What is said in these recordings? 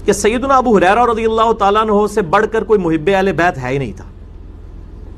کہ سیدنا ابو ہریرہ رضی اللہ تعالیٰ عنہ سے بڑھ کر کوئی محب اہل بیت ہے ہی نہیں تھا.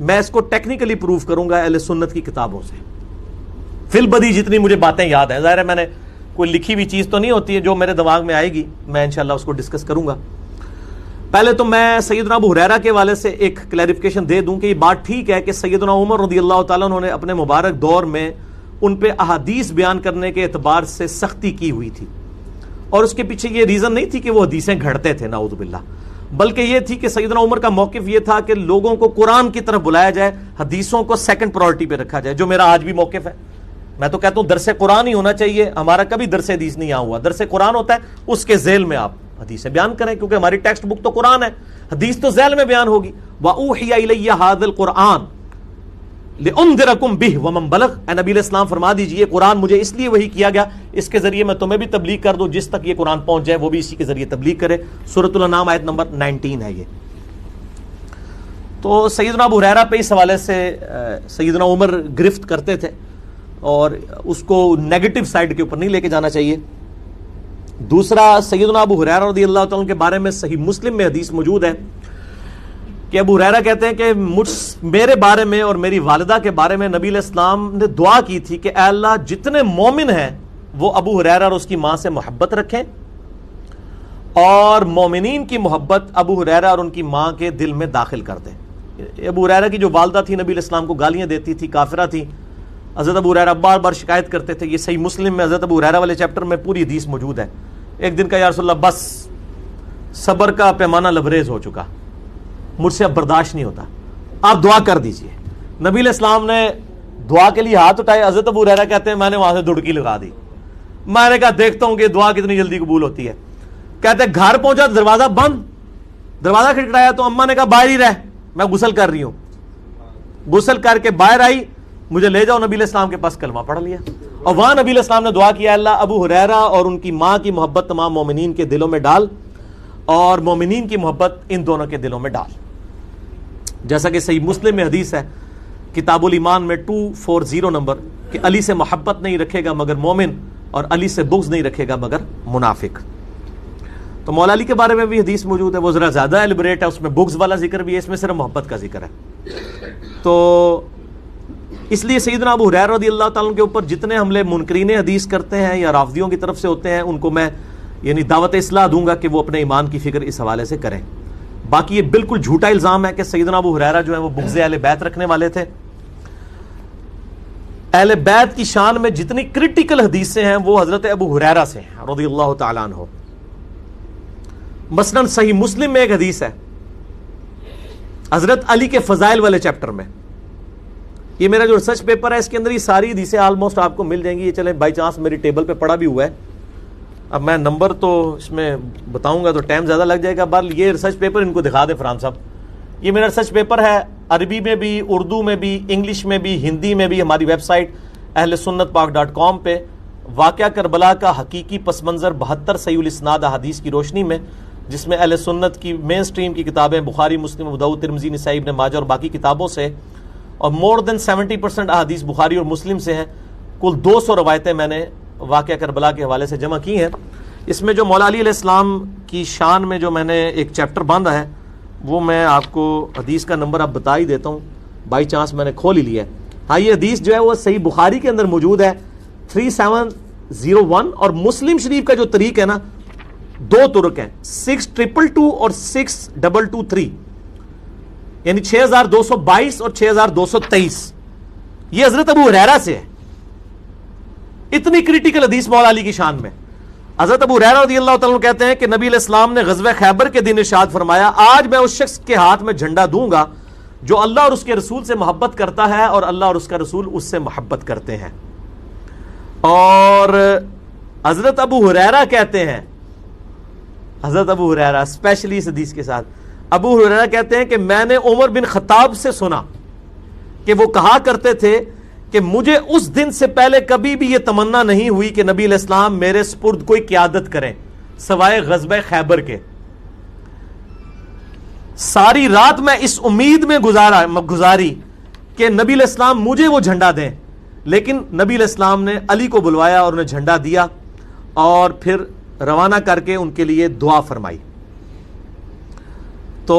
میں اس کو ٹیکنیکلی پروف کروں گا اہل سنت کی کتابوں سے. فی البدی جتنی مجھے باتیں یاد ہیں، ظاہر ہے میں نے کوئی لکھی ہوئی چیز تو نہیں ہوتی ہے، جو میرے دماغ میں آئے گی میں انشاءاللہ اس کو ڈسکس کروں گا. پہلے تو میں سیدنا ابو ہریرہ کے والے سے ایک کلیریفیکیشن دے دوں کہ یہ بات ٹھیک ہے کہ سیدنا عمر رضی اللہ تعالیٰ عنہ نے اپنے مبارک دور میں ان پہ احادیث بیان کرنے کے اعتبار سے سختی کی ہوئی تھی، اور اس کے پیچھے یہ ریزن نہیں تھی کہ وہ حدیثیں گھڑتے تھے نعوذ باللہ، بلکہ یہ تھی کہ سیدنا عمر کا موقف یہ تھا کہ لوگوں کو قرآن کی طرف بلایا جائے، حدیثوں کو سیکنڈ پرائورٹی پہ رکھا جائے، جو میرا آج بھی موقف ہے. میں تو کہتا ہوں درس قرآن ہی ہونا چاہیے، ہمارا کبھی درس حدیث نہیں ہوا. درس قرآن ہوتا ہے، اس کے ذیل میں آپ حدیثیں بیان کریں، کیونکہ ہماری ٹیکسٹ بک تو قرآن ہے، حدیث تو ذیل میں بیان ہوگی. وَأُوحِيَ إِلَيَّ هَذَا الْقُرْآنُ لِأُنذِرَكُم بِهِ وَمَن بَلَغَ. اے نبی علیہ السلام فرما دیجئے قرآن مجھے اس لیے وحی کیا گیا، اس کے ذریعے میں تمہیں بھی تبلیغ کر دوں، جس تک یہ قرآن پہنچ جائے وہ بھی اسی کے ذریعے تبلیغ کرے. سورۃ الانعام آیت نمبر 19 ہے یہ. تو سیدنا ابو ہریرہ پہ اس حوالے سے سیدنا عمر گرفت کرتے تھے، اور اس کو نیگیٹو سائڈ کے اوپر نہیں لے کے جانا چاہیے. دوسرا، سیدنا ابو ہریرہ رضی اللہ تعالیٰ کے بارے میں صحیح مسلم میں حدیث موجود ہے کہ ابو ہریرہ کہتے ہیں کہ میرے بارے میں اور میری والدہ کے بارے میں نبی علیہ السلام نے دعا کی تھی کہ اے اللہ جتنے مومن ہیں وہ ابو ہریرہ اور اس کی ماں سے محبت رکھیں، اور مومنین کی محبت ابو ہریرہ اور ان کی ماں کے دل میں داخل کر دیں. ابو ہریرہ کی جو والدہ تھی نبی علیہ السلام کو گالیاں دیتی تھی، کافرہ تھی. حضرت ابو ہریرہ بار بار شکایت کرتے تھے. یہ صحیح مسلم میں حضرت ابو ہریرہ والے چیپٹر میں پوری حدیث موجود ہے. ایک دن کا یا رسول اللہ بس صبر کا پیمانہ لبریز ہو چکا، مجھ سے اب برداشت نہیں ہوتا، آپ دعا کر دیجئے. نبی علیہ السلام نے دعا کے لیے ہاتھ اٹھائے. حضرت ابو ہریرہ کہتے ہیں میں نے وہاں سے دڑکی لگا دی. میں نے کہا دیکھتا ہوں کہ دعا کتنی جلدی قبول ہوتی ہے. کہتے ہیں گھر پہنچا دروازہ بند، دروازہ کھٹکھٹایا تو اماں نے کہا باہر ہی رہ، میں غسل کر رہی ہوں. غسل کر کے باہر آئی، مجھے لے جاؤ نبی علیہ السلام کے پاس، کلمہ پڑھ لیا. اور وہاں نبی علیہ السلام نے دعا کیا اللہ ابو ہریرہ اور ان کی ماں کی محبت تمام مومنین کے دلوں میں ڈال، اور مومنین کی محبت ان دونوں کے دلوں میں ڈال. جیسا کہ صحیح مسلم میں حدیث ہے کتاب الایمان میں 240 نمبر کہ علی سے محبت نہیں رکھے گا مگر مومن، اور علی سے بغض نہیں رکھے گا مگر منافق. تو مولا علی کے بارے میں بھی حدیث موجود ہے، وہ ذرا زیادہ ایلیبریٹ ہے، اس میں بغض والا ذکر بھی ہے، اس میں صرف محبت کا ذکر ہے. تو اس لیے سیدنا ابو ہریرہ رضی اللہ تعالیٰ کے اوپر جتنے حملے منکرین حدیث کرتے ہیں یا رافضیوں کی طرف سے ہوتے ہیں، ان کو میں یعنی دعوت اصلاح دوں گا کہ وہ اپنے ایمان کی فکر اس حوالے سے کریں. باقی یہ بالکل جھوٹا الزام ہے کہ سیدنا ابو ہریرہ جو ہے وہ بغض اہل بیت رکھنے والے تھے. اہل بیت کی شان میں جتنی کریٹیکل حدیثیں ہیں وہ حضرت ابو ہریرہ سے ہیں رضی اللہ تعالیٰ عنہ. مثلاً صحیح مسلم میں ایک حدیث ہے حضرت علی کے فضائل والے چیپٹر میں. یہ میرا جو ریسرچ پیپر ہے اس کے اندر یہ ساری حدیثیں آلموسٹ آپ کو مل جائیں گی. یہ چلیں بائی چانس میری ٹیبل پہ پڑا بھی ہوا ہے، اب میں نمبر تو اس میں بتاؤں گا تو ٹائم زیادہ لگ جائے گا. بہرحال یہ ریسرچ پیپر ان کو دکھا دیں فرحان صاحب. یہ میرا ریسرچ پیپر ہے، عربی میں بھی، اردو میں بھی، انگلش میں بھی، ہندی میں بھی. ہماری ویب سائٹ اہلسنتپاک.com پہ واقعہ کربلا کا حقیقی پس منظر 72 صحیح الاسناد احادیث کی روشنی میں، جس میں اہل سنت کی مین سٹریم کی کتابیں بخاری، مسلم، ابو داؤد، ترمذی، نسائی، ابن ماجہ اور باقی کتابوں سے، اور مور دین 70% احادیث بخاری اور مسلم سے ہیں. کل 200 روایتیں میں نے واقعہ کربلا کے حوالے سے جمع کی ہیں. اس میں جو مولا علی علیہ السلام کی شان میں جو میں نے ایک چیپٹر باندھا ہے وہ میں آپ کو حدیث کا نمبر اب بتا ہی دیتا ہوں، بائی چانس میں نے کھول ہی لیا ہے. ہاں یہ حدیث جو ہے وہ صحیح بخاری کے اندر موجود ہے 3701، اور مسلم شریف کا جو طریق ہے نا 2 طرق ہیں 6222 اور 6223، یعنی 6222 اور 6223. یہ حضرت ابو ہریرہ سے ہے. اتنی کریٹیکل حدیث مولا علی کی شان میں. حضرت ابو ہریرہ رضی اللہ تعالیٰ کہتے ہیں کہ نبی علیہ السلام نے غزوہ خیبر کے دن ارشاد فرمایا آج میں اس شخص کے ہاتھ میں جھنڈا دوں گا جو اللہ اور اس کے رسول سے محبت کرتا ہے اور اللہ اور اس کا رسول اس سے محبت کرتے ہیں. اور حضرت ابو ہریرہ کہتے ہیں، حضرت ابو ہریرہ اسپیشلی اس حدیث کے ساتھ، ابو ہریرہ کہتے ہیں کہ میں نے عمر بن خطاب سے سنا کہ وہ کہا کرتے تھے کہ مجھے اس دن سے پہلے کبھی بھی یہ تمنا نہیں ہوئی کہ نبی علیہ السلام میرے سپرد کوئی قیادت کریں سوائے غزوہ خیبر کے. ساری رات میں اس امید میں گزاری کہ نبی علیہ السلام مجھے وہ جھنڈا دیں، لیکن نبی علیہ السلام نے علی کو بلوایا اور انہیں جھنڈا دیا اور پھر روانہ کر کے ان کے لیے دعا فرمائی. تو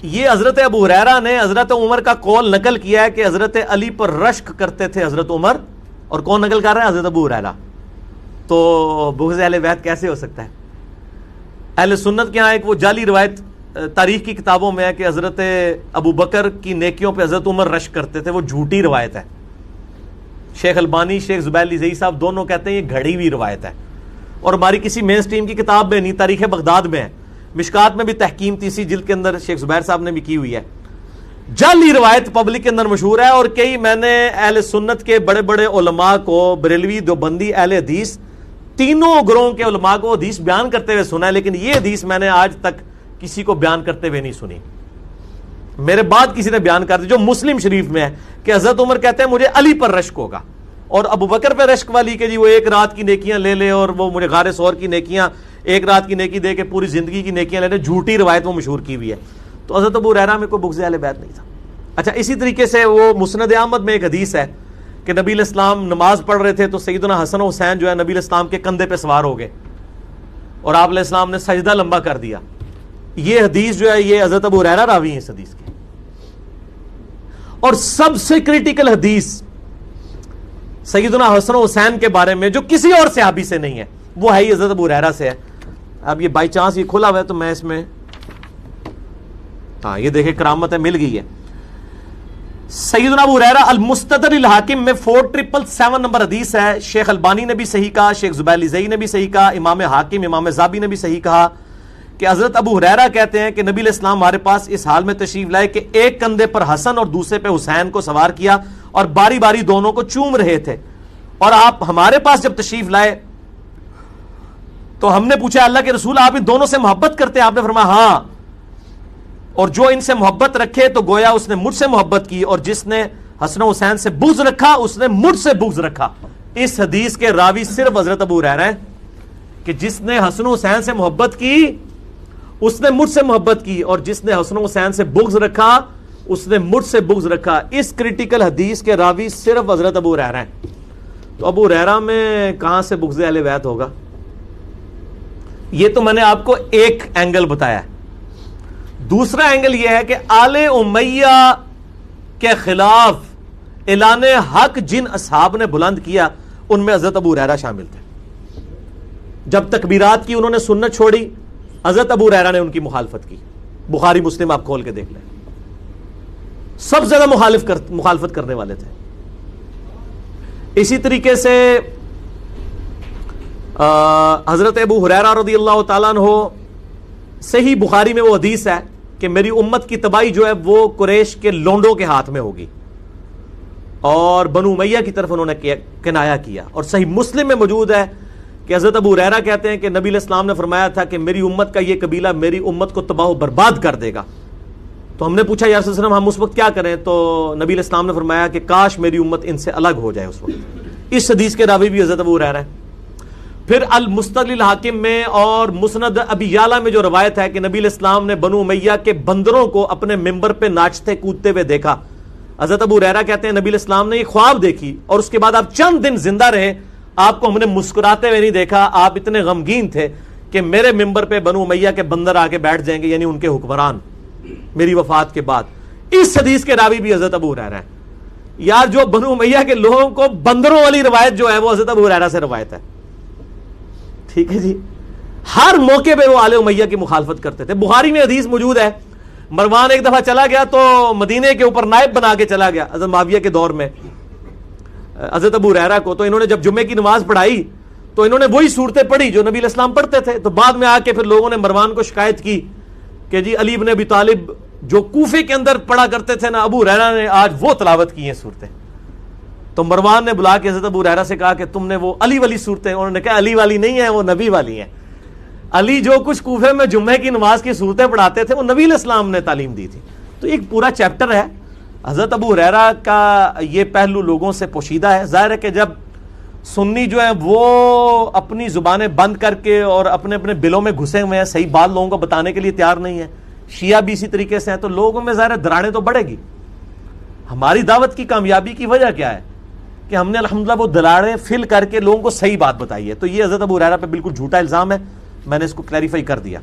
یہ حضرت ابو ہریرہ نے حضرت عمر کا قول نقل کیا ہے کہ حضرت علی پر رشک کرتے تھے حضرت عمر، اور کون نقل کر رہا ہے؟ حضرت ابو ہریرہ. تو بغض اہل بیت کیسے ہو سکتا ہے؟ اہل سنت کے ہاں ایک وہ جعلی روایت تاریخ کی کتابوں میں ہے کہ حضرت ابو بکر کی نیکیوں پہ حضرت عمر رشک کرتے تھے، وہ جھوٹی روایت ہے. شیخ البانی، شیخ زبیر علی زئی صاحب دونوں کہتے ہیں یہ گھڑی ہوئی روایت ہے، اور ہماری کسی مین سٹریم کی کتاب میں نہیں، تاریخ بغداد میں ہے. مشکات میں بھی تحکیم تیسری جلد کے اندر شیخ زبیر صاحب نے بھی کی ہوئی ہے. جعلی روایت پبلک کے اندر مشہور ہے، اور کئی میں نے اہل سنت کے بڑے بڑے علماء کو، بریلوی، دیوبندی، اہل حدیث، تینوں گروہوں کے علماء کو حدیث بیان کرتے ہوئے سنا ہے، لیکن یہ حدیث میں نے آج تک کسی کو بیان کرتے ہوئے نہیں سنی. میرے بعد کسی نے بیان کر دی جو مسلم شریف میں ہے کہ حضرت عمر کہتے ہیں مجھے علی پر رشک ہوگا، اور ابو بکر پہ رشک والی کہ جی وہ ایک رات کی نیکیاں لے لے اور وہ مجھے غار ثور کی نیکیاں، ایک رات کی نیکی دے کے پوری زندگی کی نیکیاں لے لے، جھوٹی روایت وہ مشہور کی ہوئی ہے. تو حضرت ابو ہریرہ میں کوئی بغض اہل بیت نہیں تھا. اچھا، اسی طریقے سے وہ مسند احمد میں ایک حدیث ہے کہ نبی علیہ السلام نماز پڑھ رہے تھے تو سیدنا حسن و حسین جو ہے نبی علیہ السلام کے کندھے پہ سوار ہو گئے، اور آپ علیہ السلام نے سجدہ لمبا کر دیا. یہ حدیث جو ہے یہ حضرت ابو ہریرہ راوی ہیں اس حدیث کے. اور سب سے کریٹیکل حدیث سیدنا حسن و حسین کے بارے میں جو کسی اور صحابی سے نہیں ہے، وہ ہے ہی حضرت ابو ہریرہ سے ہے. اب یہ بائی چانس یہ کھلا ہوا ہے تو میں اس میں، ہاں یہ دیکھیں کرامت ہے، مل گئی ہے. سیدنا ابو ہریرہ المستدرک الحاکم میں 4777 نمبر حدیث ہے. شیخ البانی نے بھی صحیح کہا، شیخ زبیر علی زئی نے بھی صحیح کہا، امام حاکم، امام زابی نے بھی صحیح کہا کہ حضرت ابو ہریرہ کہتے ہیں کہ نبی علیہ السلام ہمارے پاس اس حال میں تشریف لائے کہ ایک کندھے پر حسن اور دوسرے پہ حسین کو سوار کیا اور باری باری دونوں کو چوم رہے تھے. اور آپ ہمارے پاس جب تشریف لائے تو ہم نے پوچھا اللہ کے رسول آپ ان دونوں سے محبت کرتے ہیں؟ آپ نے فرمایا ہاں، اور جو ان سے محبت رکھے تو گویا اس نے مجھ سے محبت کی، اور جس نے حسن و حسین سے بغض رکھا اس نے مجھ سے بغض رکھا. اس حدیث کے راوی صرف حضرت ابو ہریرہ ہیں کہ جس نے حسن و حسین سے محبت کی اس نے مجھ سے محبت کی، اور جس نے حسن و حسین سے بغض رکھا اس نے مجھ سے بغض رکھا. اس کریٹیکل حدیث کے راوی صرف حضرت ابو ہریرہ ہیں. تو ابو ہریرہ میں کہاں سے بغض اہل بیت ہوگا؟ یہ تو میں نے آپ کو ایک اینگل بتایا ہے. دوسرا اینگل یہ ہے کہ آل امیہ کے خلاف اعلان حق جن اصحاب نے بلند کیا ان میں حضرت ابو ہریرہ شامل تھے. جب تکبیرات کی انہوں نے سنت چھوڑی، حضرت ابو ہریرہ نے ان کی مخالفت کی. بخاری مسلم آپ کھول کے دیکھ لیں، سب سے زیادہ مخالفت کرنے والے تھے. اسی طریقے سے حضرت ابو ہریرہ رضی اللہ تعالیٰ عنہ، صحیح بخاری میں وہ حدیث ہے کہ میری امت کی تباہی جو ہے وہ قریش کے لونڈوں کے ہاتھ میں ہوگی، اور بنو امیہ کی طرف انہوں نے کنایا کیا. اور صحیح مسلم میں موجود ہے کہ حضرت ابو ہریرہ کہتے ہیں کہ نبی علیہ السلام نے فرمایا تھا کہ میری امت کا یہ قبیلہ میری امت کو تباہ و برباد کر دے گا. تو ہم نے پوچھا یا رسول اللہ علیہ وسلم ہم اس وقت کیا کریں؟ تو نبی علیہ السلام نے فرمایا کہ کاش میری امت ان سے الگ ہو جائے اس وقت. اس حدیث کے راوی بھی حضرت ابو ہریرہ ہے. پھر المستدرک الحاکم میں اور مسند ابی یعلا میں جو روایت ہے کہ نبی علیہ السلام نے بنو امیہ کے بندروں کو اپنے ممبر پہ ناچتے کودتے ہوئے دیکھا. حضرت ابو ہریرہ کہتے ہیں نبی علیہ السلام نے یہ خواب دیکھی اور اس کے بعد آپ چند دن زندہ رہے، آپ کو ہم نے مسکراتے ہوئے نہیں دیکھا، آپ اتنے غمگین تھے کہ میرے ممبر پہ بنو امیہ کے بندر آ کے بیٹھ جائیں گے، یعنی ان کے حکمران، میری وفات کے بعد. اس حدیث کے راوی بھی حضرت ابو ہریرہ ہیں. یار جو بنو امیہ کے لوگوں کو بندروں والی روایت جو ہے وہ حضرت ابو ہریرہ سے روایت ہے. ٹھیک ہے جی، ہر موقع پہ وہ آل امیہ کی مخالفت کرتے تھے. بخاری میں حدیث موجود ہے، مروان ایک دفعہ چلا گیا تو مدینے کے اوپر نائب بنا کے چلا گیا حضرت معاویہ کے دور میں حضرت ابو ہریرہ کو. تو انہوں نے جب جمعے کی نماز پڑھائی تو انہوں نے وہی صورتیں پڑھی جو نبی علیہ السلام پڑھتے تھے. تو بعد میں آ کے پھر لوگوں نے مروان کو شکایت کی کہ جی علی بن ابی طالب جو کوفے کے اندر پڑھا کرتے تھے نا، ابو ہریرہ نے آج وہ تلاوت کی ہیں صورتیں. تو مروان نے بلا کے حضرت ابو ہریرہ سے کہا کہ تم نے وہ علی والی صورتیں، انہوں نے کہا علی والی نہیں ہے، وہ نبی والی ہیں. علی جو کچھ کوفے میں جمعے کی نماز کی صورتیں پڑھاتے تھے وہ نبی علیہ السلام نے تعلیم دی تھی. تو ایک پورا چیپٹر ہے. حضرت ابو ہریرہ کا یہ پہلو لوگوں سے پوشیدہ ہے. ظاہر ہے کہ جب سنی جو ہیں وہ اپنی زبانیں بند کر کے اور اپنے اپنے بلوں میں گھسے ہوئے ہیں، صحیح بات لوگوں کو بتانے کے لیے تیار نہیں ہے. شیعہ بھی اسی طریقے سے ہیں، تو لوگوں میں ظاہر دراڑیں تو بڑھے گی. ہماری دعوت کی کامیابی کی وجہ کیا ہے کہ ہم نے الحمدللہ وہ دلاڑیں فل کر کے لوگوں کو صحیح بات بتائی ہے. تو یہ حضرت ابو ہریرہ پہ بالکل جھوٹا الزام ہے، میں نے اس کو کلیریفائی کر دیا.